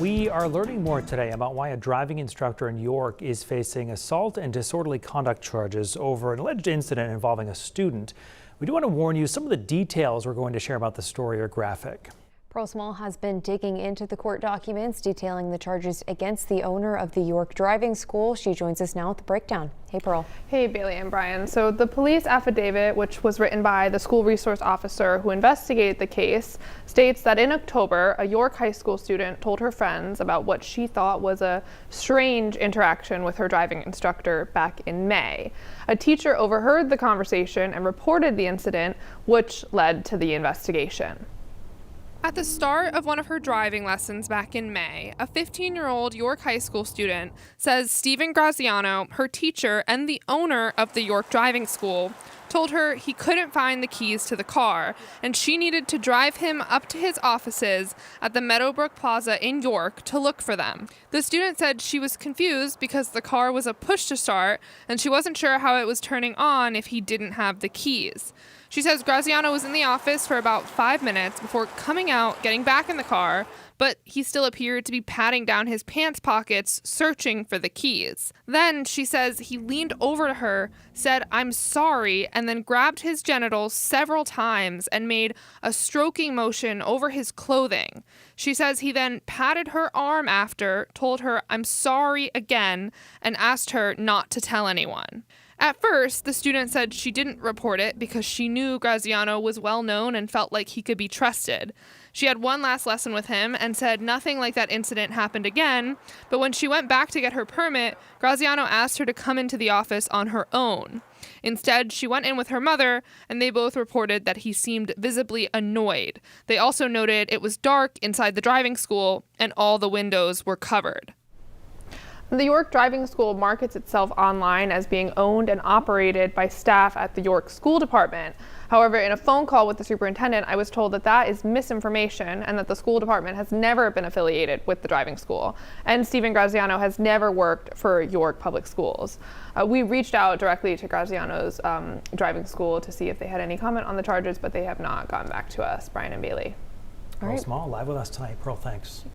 We are learning more today about why a driving instructor in York is facing assault and disorderly conduct charges over an alleged incident involving a student. We do want to warn you, some of the details we're going to share about the story are graphic. Pearl Small has been digging into the court documents detailing the charges against the owner of the York Driving School. She joins us now with the breakdown. Hey, Pearl. Hey, Bailey and Brian. So the police affidavit, which was written by the school resource officer who investigated the case, states that in October, a York high school student told her friends about what she thought was a strange interaction with her driving instructor back in May. A teacher overheard the conversation and reported the incident, which led to the investigation. At the start of one of her driving lessons back in May, a 15-year-old York high school student says Stephen Graziano, her teacher and the owner of the York Driving School, told her he couldn't find the keys to the car and she needed to drive him up to his offices at the Meadowbrook Plaza in York to look for them. The student said she was confused because the car was a push to start and she wasn't sure how it was turning on if he didn't have the keys. She says Graziano was in the office for about 5 minutes before coming out, getting back in the car, but he still appeared to be patting down his pants pockets, searching for the keys. Then, she says, he leaned over to her, said, "I'm sorry," and then grabbed his genitals several times and made a stroking motion over his clothing. She says he then patted her arm after, told her, "I'm sorry" again, and asked her not to tell anyone. At first, the student said she didn't report it because she knew Graziano was well known and felt like he could be trusted. She had one last lesson with him and said nothing like that incident happened again, but when she went back to get her permit, Graziano asked her to come into the office on her own. Instead, she went in with her mother, and they both reported that he seemed visibly annoyed. They also noted it was dark inside the driving school and all the windows were covered. The York Driving School markets itself online as being owned and operated by staff at the York School Department. However, in a phone call with the superintendent, I was told that that is misinformation and that the school department has never been affiliated with the driving school. And Stephen Graziano has never worked for York Public Schools. We reached out directly to Graziano's driving school to see if they had any comment on the charges, but they have not gotten back to us. Brian and Bailey. Pearl Small, live with us tonight. Pearl, thanks.